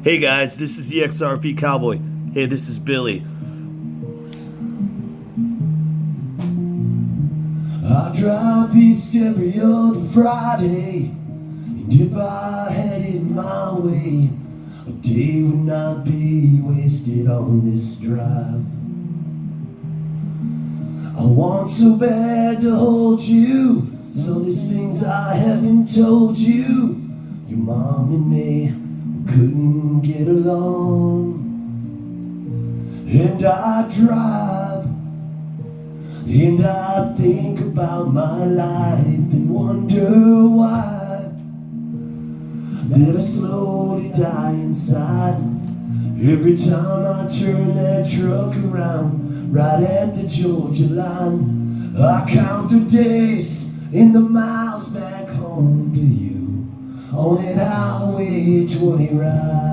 Hey guys, this is the XRP Cowboy. Hey, this is Billy. I drop East every other Friday, and if I had it my way, a day would not be wasted on this drive. I want so bad to hold you, so there's things I haven't told you. Your mom and me couldn't get along, and I drive, and I think about my life and wonder why that I slowly die inside every time I turn that truck around right at the Georgia line. I count the days and the miles back home to you on that Highway 20 ride.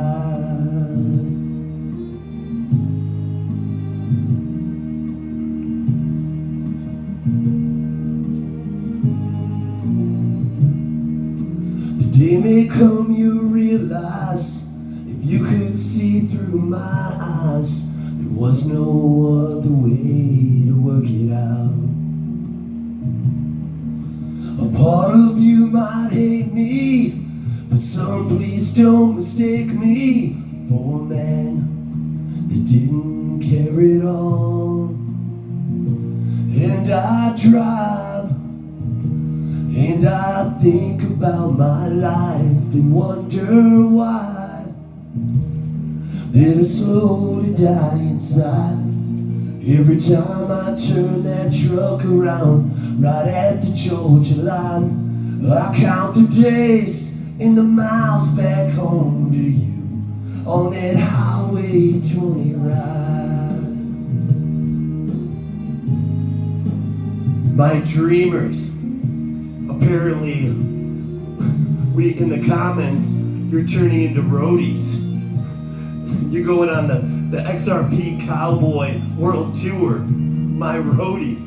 The day may come you realize, if you could see through my eyes, there was no other way to work it out. A part of you might hate me, but some please don't mistake me for a man that didn't care at all. And I drive, and I think about my life and wonder why that I slowly die inside every time I turn that truck around right at the Georgia line. I count the days and the miles back home to you on that Highway 20 ride. My dreamers. Apparently, we in the comments, you're turning into roadies. You're going on the XRP Cowboy World Tour. My roadies.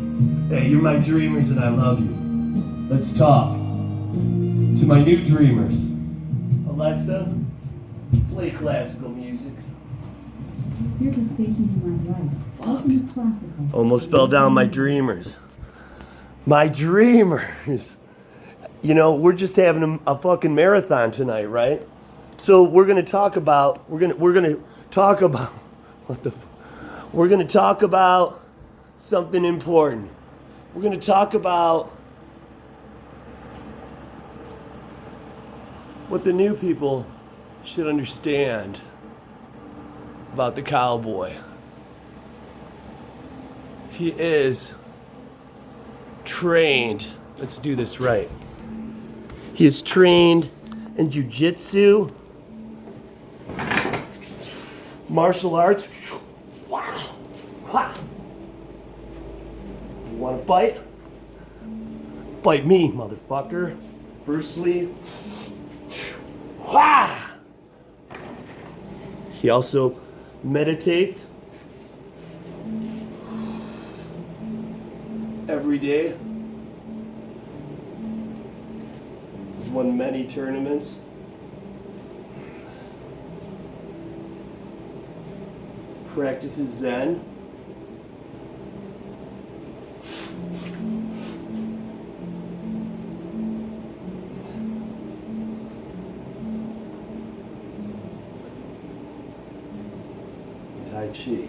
Hey, you're my dreamers and I love you. Let's talk to my new dreamers. Alexa, play classical music. Here's a station you might like. Listen to classical. Almost fell down my dreamers. My dreamers. You know, we're just having a fucking marathon tonight, right? So we're gonna talk about we're gonna talk about we're gonna talk about something important. We're gonna talk about what the new people should understand about the cowboy. He is trained. Let's do this right. He is trained in jiu-jitsu, martial arts. Wow. You want to fight? Fight me, motherfucker. Bruce Lee. He also meditates every day. He's won many tournaments. Practices Zen. Tai Chi.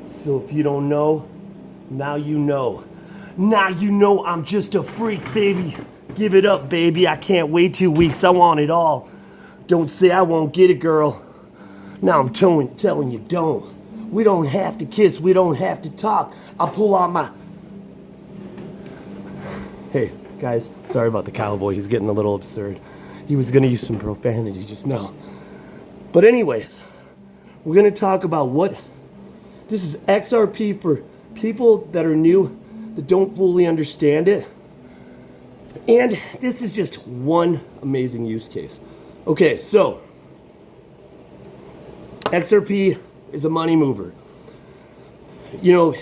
So if you don't know, now you know. Now you know I'm just a freak, baby. Give it up, baby. I can't wait 2 weeks. I want it all. Don't say I won't get it, girl. Now I'm telling you, don't. We don't have to kiss. We don't have to talk. I'll pull on my... Hey, guys. Sorry about the cowboy. He's getting a little absurd. He was going to use some profanity just now. But anyways, we're going to talk about what... This is XRP for people that are new, that don't fully understand it. And this is just one amazing use case. Okay, so XRP is a money mover. You know,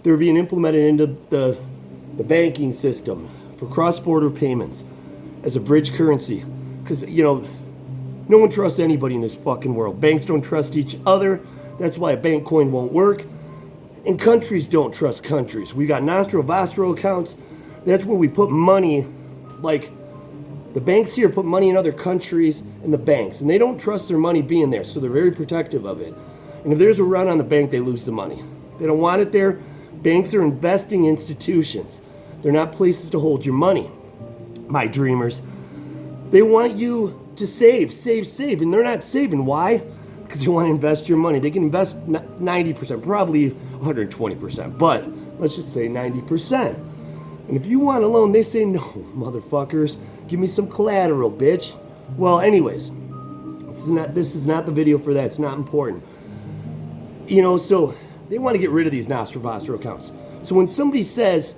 they're being implemented into the banking system for cross-border payments. as a bridge currency. Because, no one trusts anybody in this fucking world. Banks don't trust each other. That's why a bank coin won't work. And countries don't trust countries. We got Nostro accounts. That's where we put money. Like, the banks here put money in other countries and the banks. And they don't trust their money being there, so they're very protective of it. And if there's a run on the bank, they lose the money. They don't want it there. Banks are investing institutions. They're not places to hold your money. My dreamers. They want you to save. And they're not saving. Why? Because they want to invest your money. They can invest 90%, probably 120%, but let's just say 90%. And if you want a loan, they say, no, motherfuckers, give me some collateral, bitch. Well, anyways, this is not the video for that. It's not important. So they want to get rid of these Nostro accounts. So when somebody says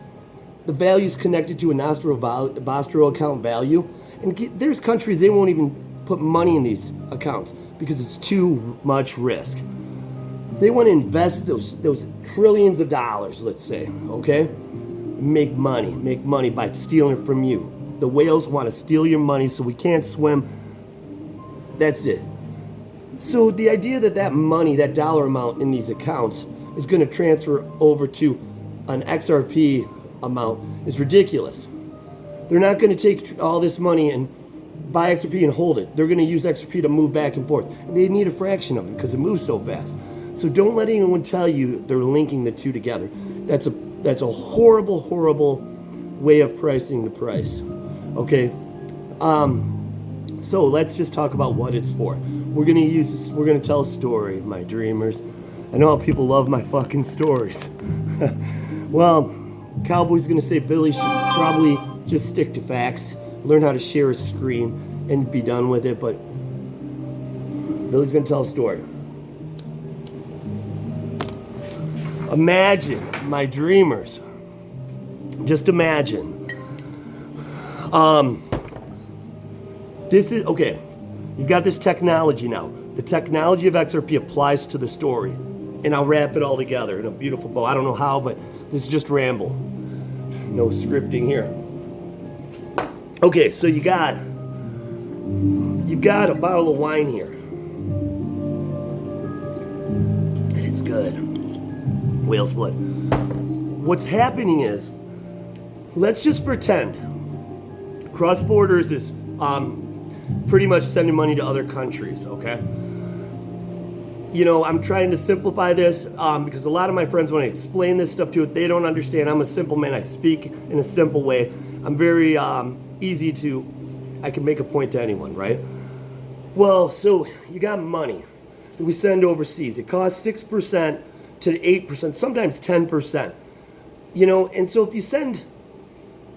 the value is connected to a Nostro account value, and there's countries, they won't even put money in these accounts because it's too much risk. They want to invest those trillions of dollars, let's say, okay? Make money by stealing it from you. The whales want to steal your money so we can't swim. That's it. So the idea that money, that dollar amount in these accounts is going to transfer over to an XRP amount is ridiculous. They're not going to take all this money and buy XRP and hold it. They're going to use XRP to move back and forth. And they need a fraction of it because it moves so fast. So don't let anyone tell you they're linking the two together. That's a horrible, horrible way of pricing the price. Okay? So let's just talk about what it's for. We're going to use this, we're going to tell a story, my dreamers. I know how people love my fucking stories. Well, Cowboy's going to say Billy should probably just stick to facts, learn how to share a screen, and be done with it. But Billy's going to tell a story. Imagine, my dreamers, just imagine. This is, okay, you've got this technology now. The technology of XRP applies to the story. And I'll wrap it all together in a beautiful bow. I don't know how, but this is just ramble. No scripting here. Okay, so you've got a bottle of wine here. And it's good. Whale's blood. What's happening is, let's just pretend cross borders is pretty much sending money to other countries, okay? I'm trying to simplify this because a lot of my friends, when I explain this stuff to it, they don't understand. I'm a simple man. I speak in a simple way. I'm very easy I can make a point to anyone, right? Well, so you got money that we send overseas. It costs 6% to 8%, sometimes 10%. And so if you send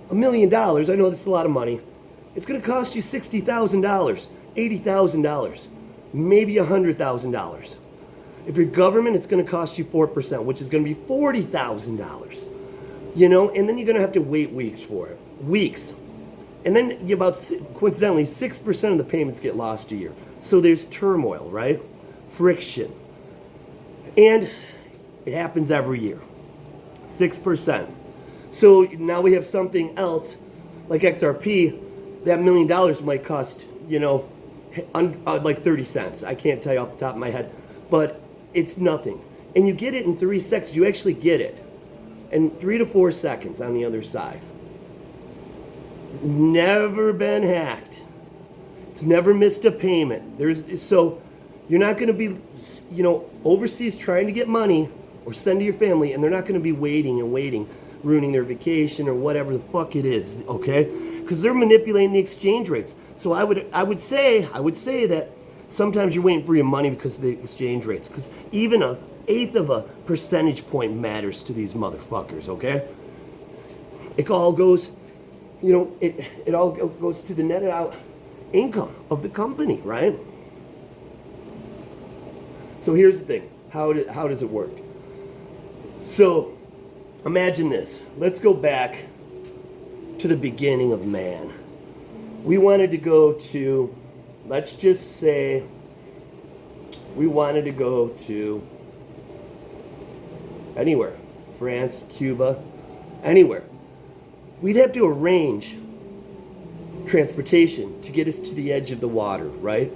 $1 million, I know this is a lot of money, it's going to cost you $60,000, $80,000, maybe $100,000. If you're government, it's going to cost you 4%, which is going to be $40,000. And then you're going to have to wait weeks for it. Weeks. And then coincidentally, 6% of the payments get lost a year. So there's turmoil, right? Friction. And it happens every year. 6%. So now we have something else, like XRP, that $1 million might cost, like 30 cents. I can't tell you off the top of my head. But it's nothing. And you get it in 3 seconds. You actually get it. And 3 to 4 seconds on the other side. It's never been hacked. It's never missed a payment. So you're not going to be, overseas trying to get money or send to your family, and they're not going to be waiting, ruining their vacation or whatever the fuck it is, okay? Because they're manipulating the exchange rates. So I would say that sometimes you're waiting for your money because of the exchange rates. Because even 1/8 of a percentage point matters to these motherfuckers, okay? It all goes, it all goes to the netted out income of the company, right? So here's the thing. How does it work? So imagine this. Let's go back to the beginning of man. We wanted to go to, let's just say, we wanted to go to anywhere. France, Cuba, anywhere. We'd have to arrange transportation to get us to the edge of the water, right?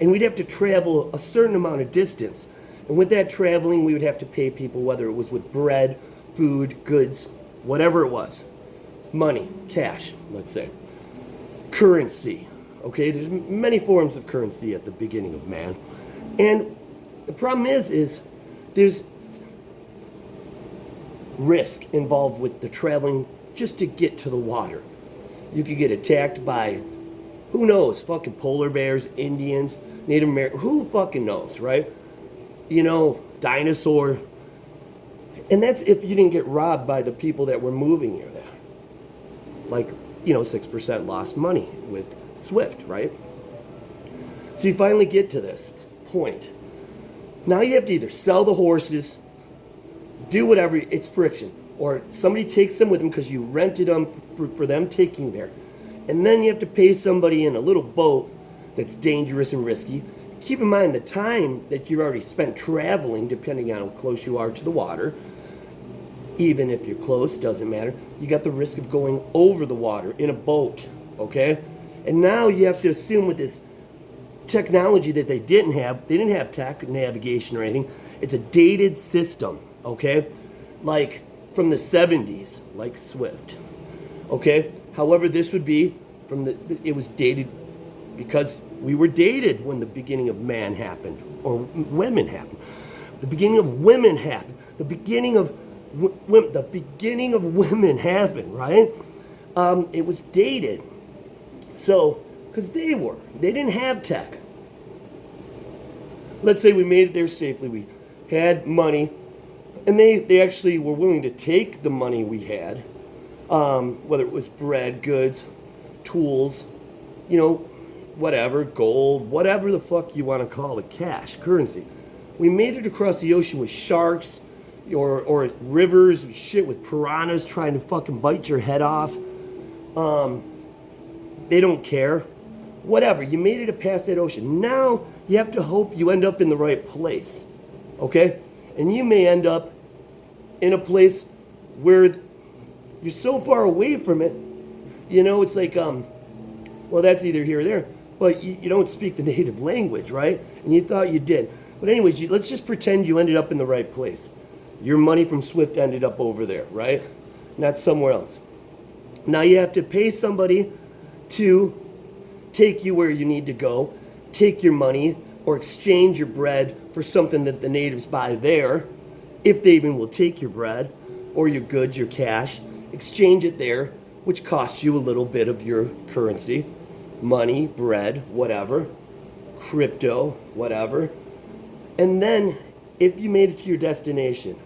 And we'd have to travel a certain amount of distance. And with that traveling, we would have to pay people, whether it was with bread, food, goods, whatever it was. Money, cash, let's say. Currency, okay? There's many forms of currency at the beginning of man. And the problem is there's risk involved with the traveling just to get to the water. You could get attacked by, who knows, fucking polar bears, Indians, Native Americans, who fucking knows, right? You know, dinosaur. And that's if you didn't get robbed by the people that were moving you there. Like, 6% lost money with Swift, right? So you finally get to this point. Now you have to either sell the horses, do whatever, it's friction, or somebody takes them with them because you rented them for them taking there. And then you have to pay somebody in a little boat that's dangerous and risky. Keep in mind the time that you've already spent traveling, depending on how close you are to the water. Even if you're close, doesn't matter. You got the risk of going over the water in a boat, okay? And now you have to assume with this technology that they didn't have tech, navigation or anything. It's a dated system, okay? Like from the 70s, like Swift, okay? However, this would be it was dated because we were dated when the beginning of man happened, or women happened. The beginning of women happened. The beginning of women happened, right? It was dated. So, because they didn't have tech. Let's say we made it there safely. We had money, and they actually were willing to take the money we had, whether it was bread, goods, tools, whatever, gold, whatever the fuck you want to call it, cash, currency. We made it across the ocean with sharks, or rivers, shit with piranhas trying to fucking bite your head off. They don't care. Whatever, you made it past that ocean. Now you have to hope you end up in the right place, okay? And you may end up in a place where you're so far away from it, it's like, well, that's either here or there, but you don't speak the native language, right? And you thought you did. But anyways, let's just pretend you ended up in the right place. Your money from Swift ended up over there, right? Not somewhere else. Now you have to pay somebody to take you where you need to go, take your money, or exchange your bread for something that the natives buy there, if they even will take your bread, or your goods, your cash, exchange it there, which costs you a little bit of your currency, money, bread, whatever, crypto, whatever. And then, if you made it to your destination,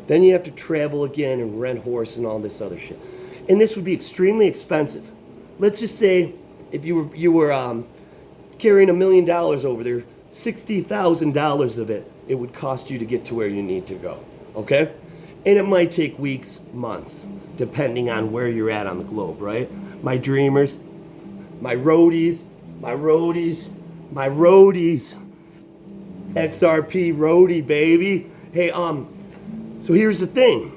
then you have to travel again and rent horse and all this other shit. And this would be extremely expensive. Let's just say if you were carrying $1 million over there, $60,000 of it would cost you to get to where you need to go, okay? And it might take weeks, months, depending on where you're at on the globe, right? My dreamers, my roadies, XRP roadie, baby. Hey, so here's the thing.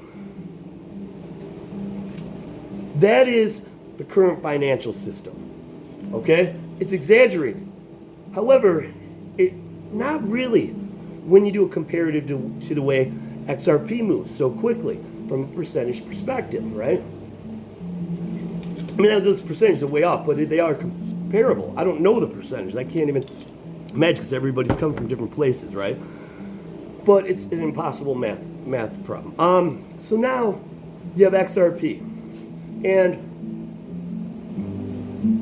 That is the current financial system, okay? It's exaggerated. However, not really when you do a comparative to the way XRP moves so quickly from a percentage perspective, right? I mean, those percentages are way off, but they are comparable. I don't know the percentage. I can't even imagine because everybody's come from different places, right? But it's an impossible math problem. So now you have XRP. And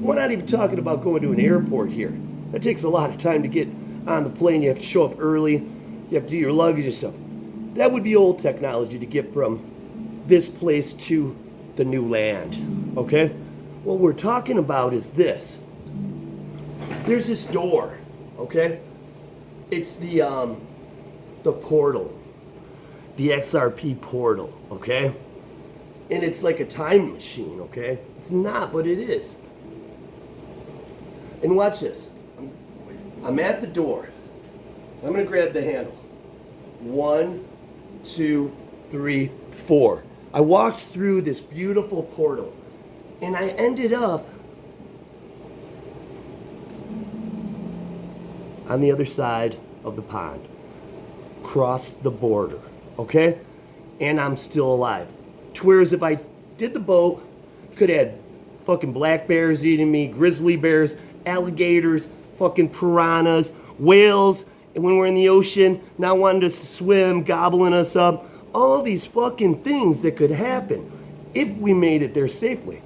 we're not even talking about going to an airport here. That takes a lot of time to get on the plane. You have to show up early. You have to do your luggage and stuff. That would be old technology to get from this place to the new land, okay? What we're talking about is this. There's this door, okay? It's the portal, the XRP portal, okay? And it's like a time machine, okay? It's not, but it is. And watch this. I'm at the door. I'm gonna grab the handle. 1, 2, 3, 4. I walked through this beautiful portal, and I ended up on the other side of the pond. Cross the border, okay? And I'm still alive. To whereas if I did the boat, could have had fucking black bears eating me, grizzly bears, alligators, fucking piranhas, whales, and when we're in the ocean, not wanting us to swim, gobbling us up. All these fucking things that could happen if we made it there safely.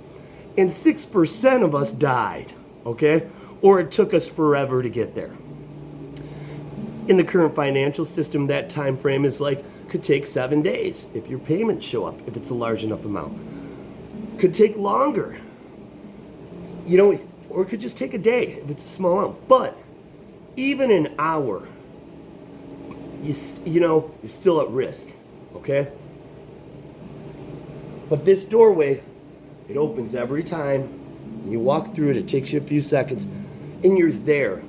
And 6% of us died, okay? Or it took us forever to get there. In the current financial system, that time frame is like, could take 7 days if your payments show up, if it's a large enough amount. Could take longer, you know, or it could just take a day if it's a small amount. But even an hour, you know, you're still at risk, okay? But this doorway, it opens every time. You walk through it, it takes you a few seconds, and you're there.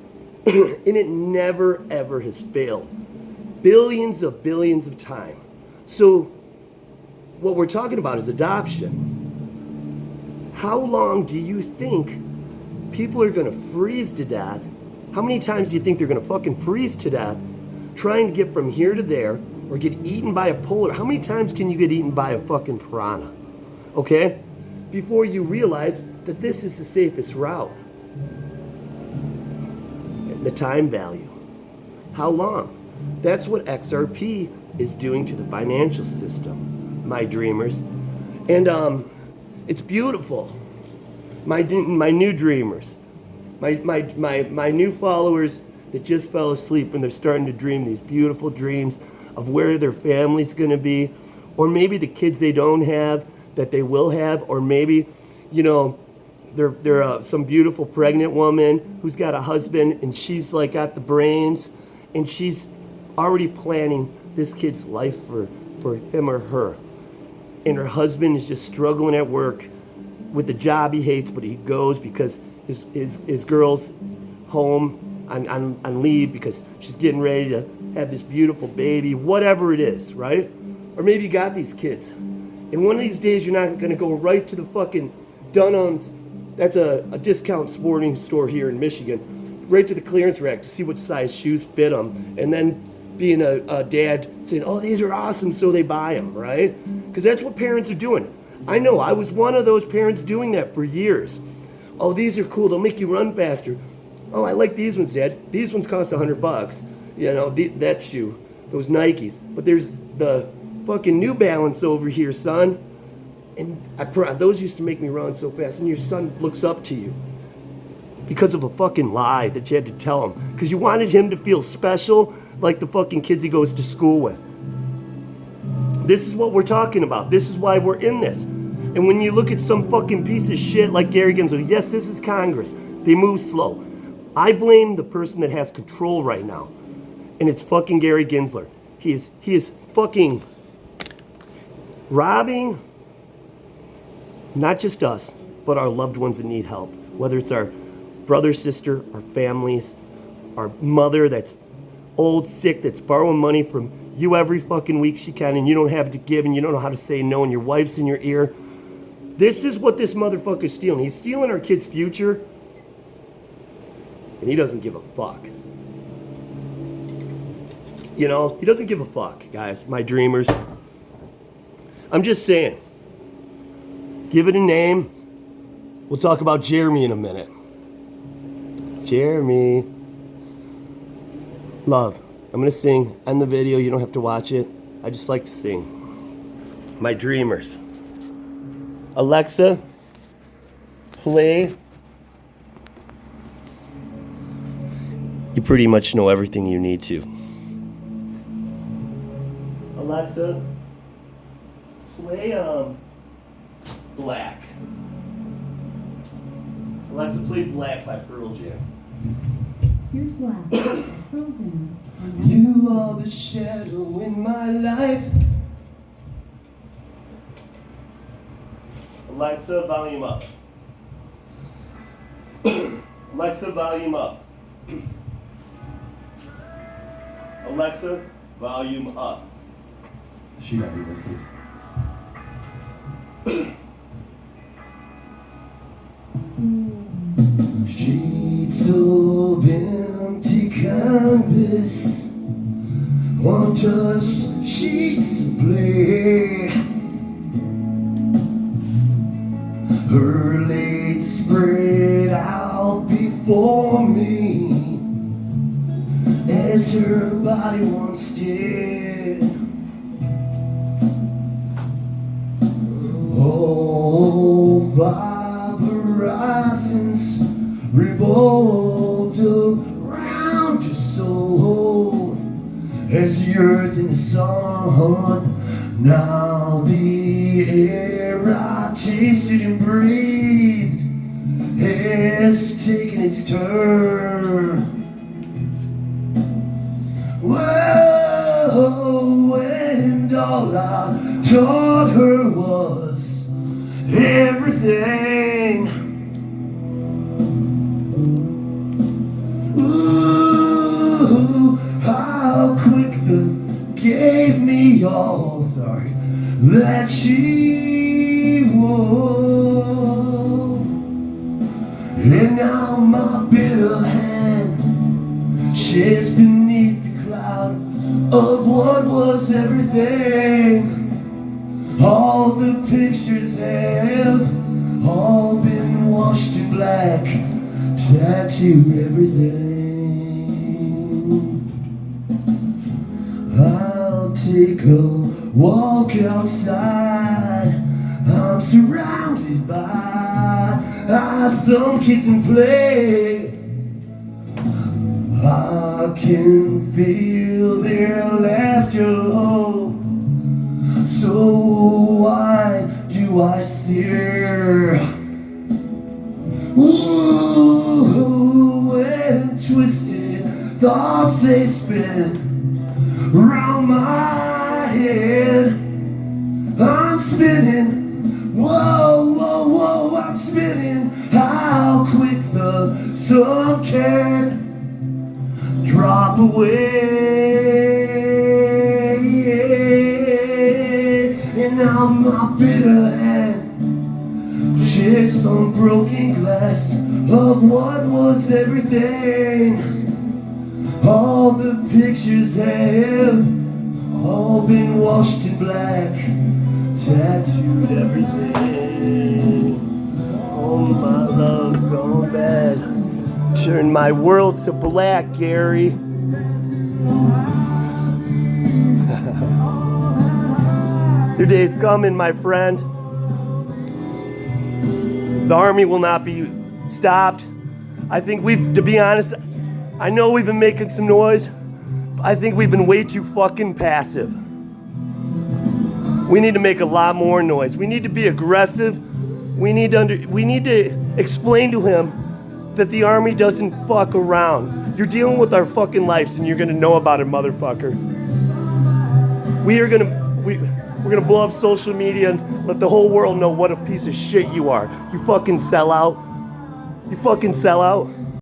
And it never, ever has failed. Billions of time. So what we're talking about is adoption. How long do you think people are going to freeze to death? How many times do you think they're going to fucking freeze to death trying to get from here to there or get eaten by a polar? How many times can you get eaten by a fucking piranha? Okay? Before you realize that this is the safest route. The time value. How long? That's what XRP is doing to the financial system, my dreamers. And it's beautiful. My new dreamers. My new followers that just fell asleep and they're starting to dream these beautiful dreams of where their family's gonna be, or maybe the kids they don't have that they will have, or maybe, you know, they're some beautiful pregnant woman who's got a husband and she's like got the brains and she's already planning this kid's life for him or her. And her husband is just struggling at work with the job he hates, but he goes because his girl's home on leave because she's getting ready to have this beautiful baby, whatever it is, right? Or maybe you got these kids. And one of these days you're not gonna go right to the fucking Dunham's. That's a discount sporting store here in Michigan, right to the clearance rack to see what size shoes fit them, and then being a dad saying, oh, these are awesome, so they buy them, right? Because that's what parents are doing. I know, I was one of those parents doing that for years. Oh, these are cool, they'll make you run faster. Oh, I like these ones, Dad. These ones cost $100, you know, that shoe, those Nikes. But there's the fucking New Balance over here, son. And those used to make me run so fast. And your son looks up to you because of a fucking lie that you had to tell him. Because you wanted him to feel special like the fucking kids he goes to school with. This is what we're talking about. This is why we're in this. And when you look at some fucking piece of shit like Gary Gensler, yes, this is Congress. They move slow. I blame the person that has control right now. And it's fucking Gary Gensler. He is fucking robbing not just us, but our loved ones that need help. Whether it's our brother, sister, our families, our mother that's old, sick, that's borrowing money from you every fucking week she can, and you don't have to give, and you don't know how to say no, and your wife's in your ear. This is what this motherfucker's stealing. He's stealing our kids' future, and he doesn't give a fuck. You know, he doesn't give a fuck, guys, my dreamers. I'm just saying. Give it a name. We'll talk about Jeremy in a minute. Jeremy. Love. I'm going to sing. End the video. You don't have to watch it. I just like to sing. My dreamers. Alexa, play. You pretty much know everything you need to. Alexa, play Black. Alexa, play Black by Pearl Jam. Here's Black. Pearl Jam. You are the shadow in my life. Alexa, volume up. Alexa, volume up. Alexa, volume up. She never listens. Streets of empty canvas, untouched sheets of play. Her legs spread out before me as her body once did. Oh, horizons revolved around your soul as the earth and the sun. Now the air I tasted and breathed has taken its turn. Whoa, and all I taught her was everything. Ooh, how quick the gave me all, that she was. And now my bitter hand sheds beneath the cloud of what was everything. All the pictures have all been washed in black, tattooed everything. I'll take a walk outside. I'm surrounded by some kids in play. I can feel their laughter. So why do I stare? Ooh, and twisted thoughts they spin round my head. I'm spinning, whoa, whoa, whoa, I'm spinning. How quick the sun can drop away. And now my bitter hand shakes on broken glass of what was everything. All the pictures have all been washed in black, tattooed everything. Oh my love, gone bad. Turn my world to black, Gary. Your day's coming, my friend. The army will not be stopped. I think to be honest, I know we've been making some noise, but I think we've been way too fucking passive. We need to make a lot more noise. We need to be aggressive. We need to explain to him that the army doesn't fuck around. You're dealing with our fucking lives and you're gonna know about it, motherfucker. We're gonna blow up social media and let the whole world know what a piece of shit you are. You fucking sellout. You fucking sellout.